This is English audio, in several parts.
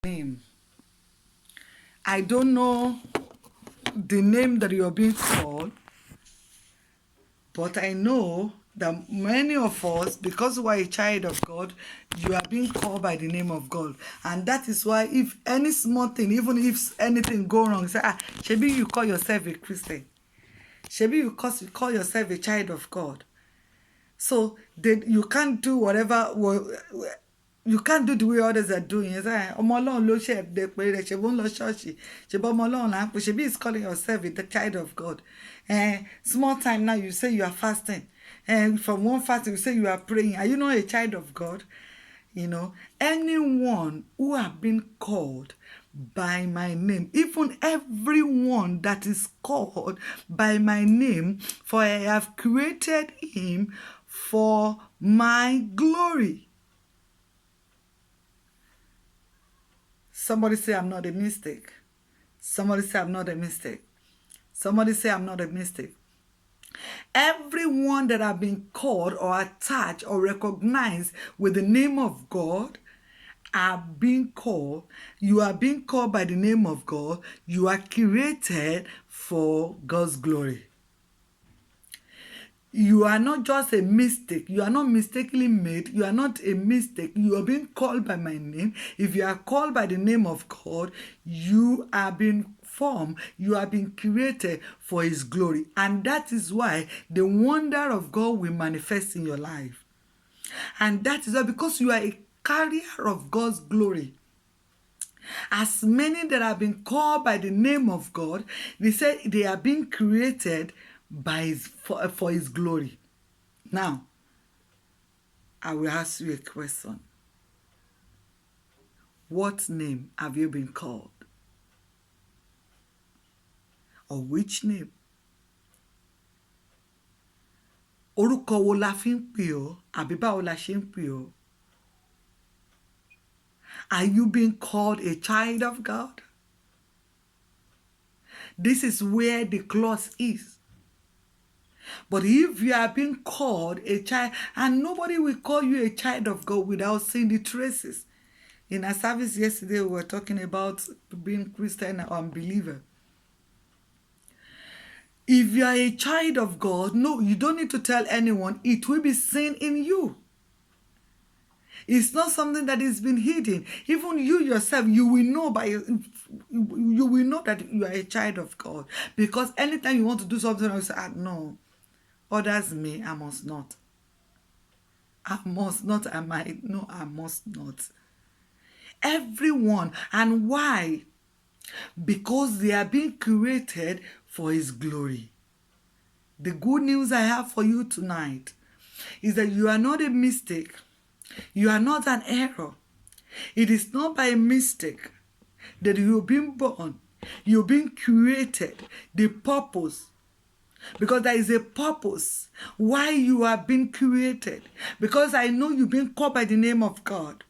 Name. I don't know the name that you're being called, but I know that many of us, because we are a child of God, you are being called by the name of God. And that is why if any small thing, even if anything go wrong, say, Shebi, you call yourself a Christian. Shebi, you call yourself a child of God. So you can't do whatever you can't do the way others are doing. It's like ọmọ Ọlọ́run ló ṣe ẹ̀dẹ̀ pé rẹ̀ ṣe bó ń lọ ṣọ́ọ̀ṣì ṣe bọ́ ọmọ Ọlọ́run là ń pè ṣe is calling yourself the child of God. Small time now you say you are fasting, and from one fasting you say you are praying. Are you not a child of God? You know, anyone who have been called by my name, even everyone that is called by my name, for I have created him for my glory. Somebody say I'm not a mistake. Somebody say I'm not a mistake. Somebody say I'm not a mistake. Everyone that have been called or attached or recognized with the name of God are being called. You are being called by the name of God. You are created for God's glory. You are not just a mistake. You are not mistakenly made. You are not a mistake. You are being called by my name. If you are called by the name of God, you are being formed. You are being created for his glory. And that is why the wonder of God will manifest in your life. And that is why, because you are a carrier of God's glory. As many that have been called by the name of God, they say they are being created by for his glory. Now, I will ask you a question. What name have you been called? Or which name? Orúkọ wo la fi ń pè ọ́? Àbí báwo la ṣe ń pè ọ́? Are you being called a child of God? This is where the clause is. But if you are being called a child, and nobody will call you a child of God without seeing the traces. In our service yesterday, we were talking about being Christian or unbeliever. If you are a child of God, no, you don't need to tell anyone. It will be seen in you. It's not something that is been hidden. Even you yourself, you will know you will know that you are a child of God. Because anytime you want to do something, you say, no. Others may, I must not. I must not, I might. No, I must not. Everyone. And why? Because they are being created for his glory. The good news I have for you tonight is that you are not a mistake. You are not an error. It is not by a mistake that you've been born. You've been created. The purpose. Because there is a purpose why you are being created. Because I know you've been called by the name of God.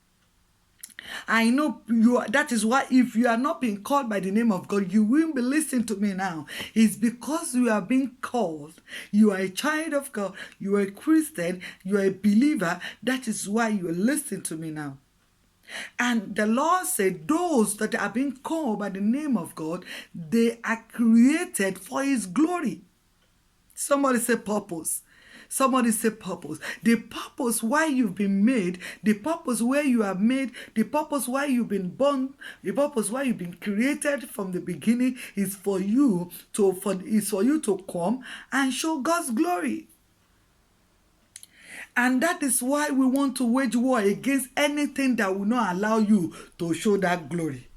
I know that is why if you are not being called by the name of God, you will be listening to me now. It's because you are being called. You are a child of God. You are a Christian. You are a believer. That is why you are listening to me now. And the Lord said, those that are being called by the name of God, they are created for his glory. Somebody say purpose. Somebody say purpose. The purpose why you've been made, the purpose where you are made, the purpose why you've been born, the purpose why you've been created from the beginning is for you to come and show God's glory. And that is why we want to wage war against anything that will not allow you to show that glory.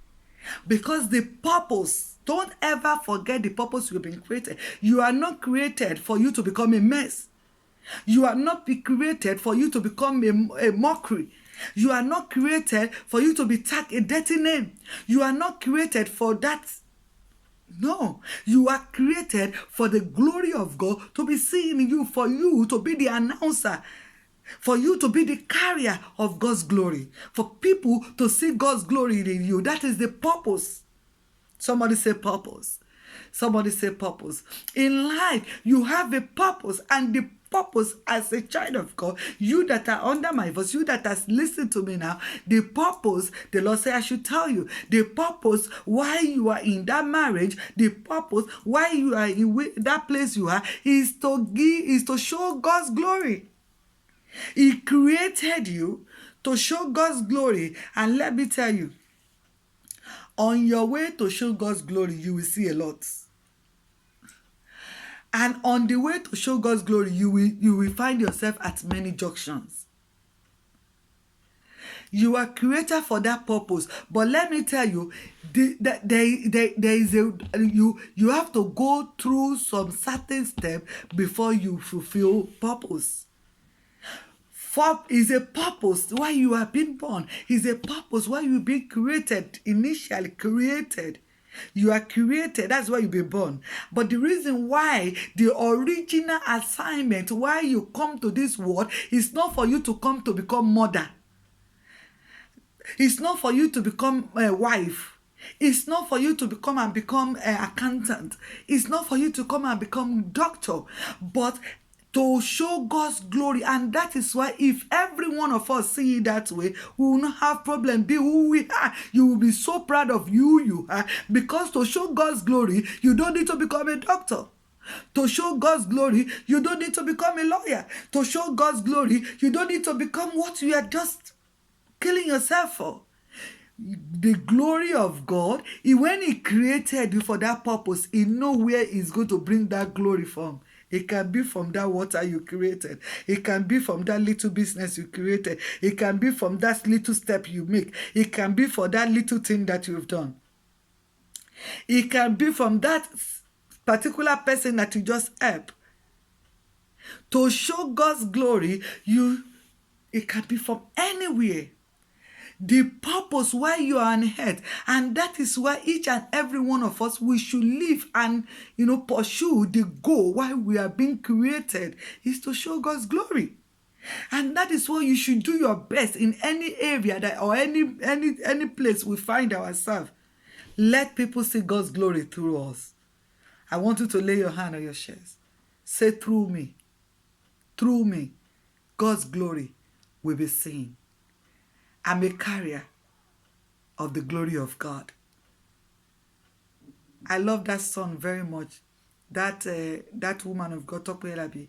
Because the purpose, don't ever forget the purpose you've been created. You are not created for you to become a mess. You are not created for you to become a mockery. You are not created for you to be tagged a dirty name. You are not created for that. No, you are created for the glory of God to be seen in you, for you to be the announcer, for you to be the carrier of God's glory, for people to see God's glory in you. That is the purpose. Somebody say purpose. Somebody say purpose. In life, you have a purpose, and the purpose as a child of God, you that are under my voice, you that are listening to me now, the purpose, the Lord said I should tell you, the purpose why you are in that marriage, the purpose why you are in that place you are, is to show God's glory. He created you to show God's glory. And let me tell you, on your way to show God's glory, you will see a lot. And on the way to show God's glory, you will find yourself at many junctions. You are created for that purpose. But let me tell you, you have to go through some certain steps before you fulfill purpose. Is a purpose why you have been born. Is a purpose why you've been created, initially created. You are created, that's why you've been born. But the reason why, the original assignment, why you come to this world, is not for you to come to become mother. It's not for you to become a wife. It's not for you to become an accountant. It's not for you to come and become doctor. But to show God's glory. And that is why if every one of us see it that way, we will not have problem. Be who we are. You will be so proud of you are. Because to show God's glory, you don't need to become a doctor. To show God's glory, you don't need to become a lawyer. To show God's glory, you don't need to become what you are just killing yourself for. The glory of God, when He created you for that purpose, He knows where He's going to bring that glory from. It can be from that water you created. It can be from that little business you created. It can be from that little step you make. It can be for that little thing that you've done. It can be from that particular person that you just help. To show God's glory, it can be from anywhere. The purpose why you are on earth, and that is why each and every one of us, we should live and pursue the goal why we are being created, is to show God's glory. And that is why you should do your best in any area or any place we find ourselves. Let people see God's glory through us. I want you to lay your hand on your chest. Say, through me, God's glory will be seen. I'm a carrier of the glory of God. I love that song very much. That woman of God, Tope Elabi.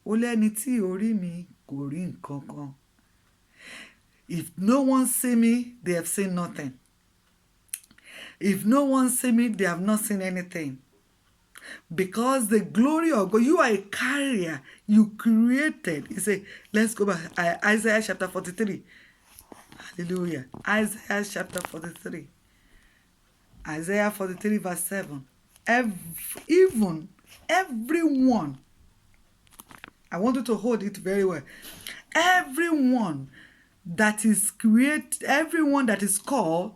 Ó lẹ́ni tí orí mi kò rí nǹkan kan. If no one see me, they have seen nothing. If no one see me, they have not seen anything. Because the glory of God, you are a carrier. You created. You say, let's go back. Isaiah chapter 43. Hallelujah. Isaiah chapter 43. Isaiah 43 verse 7. Everyone, I want you to hold it very well. Everyone that is created, everyone that is called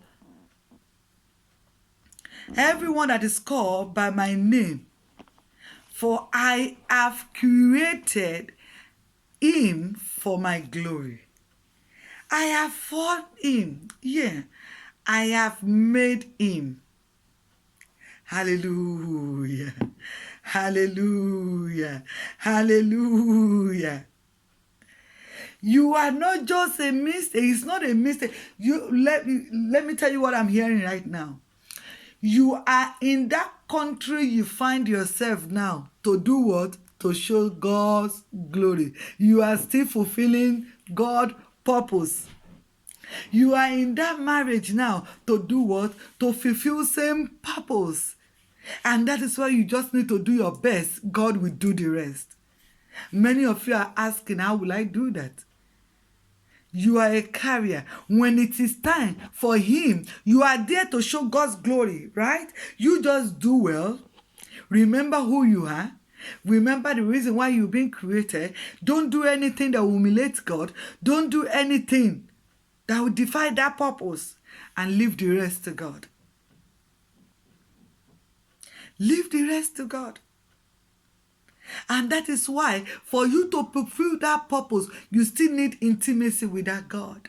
by my name, for I have created him for my glory. I have formed him. Yeah. I have made him. Hallelujah. Hallelujah. Hallelujah. You are not just a mistake. It's not a mistake. Let me tell you what I'm hearing right now. You are in that country you find yourself now to do what? To show God's glory. You are still fulfilling God's purpose. You are in that marriage now to do what? To fulfill same purpose. And that is why you just need to do your best. God will do the rest. Many of you are asking, how will I do that? You are a carrier. When it is time for him, you are there to show God's glory, right? You just do well. Remember who you are. Remember the reason why you've been created. Don't do anything that will humiliate God. Don't do anything that will defy that purpose. And leave the rest to God. Leave the rest to God. And that is why, for you to fulfill that purpose, you still need intimacy with that God.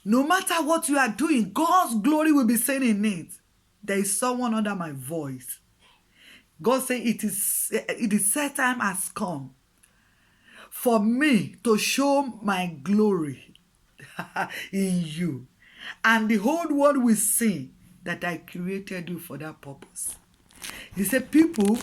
No matter what you are doing, God's glory will be seen in it. There is someone under my voice. God said it is set time has come for me to show my glory in you. And the whole world will see that I created you for that purpose. He said, people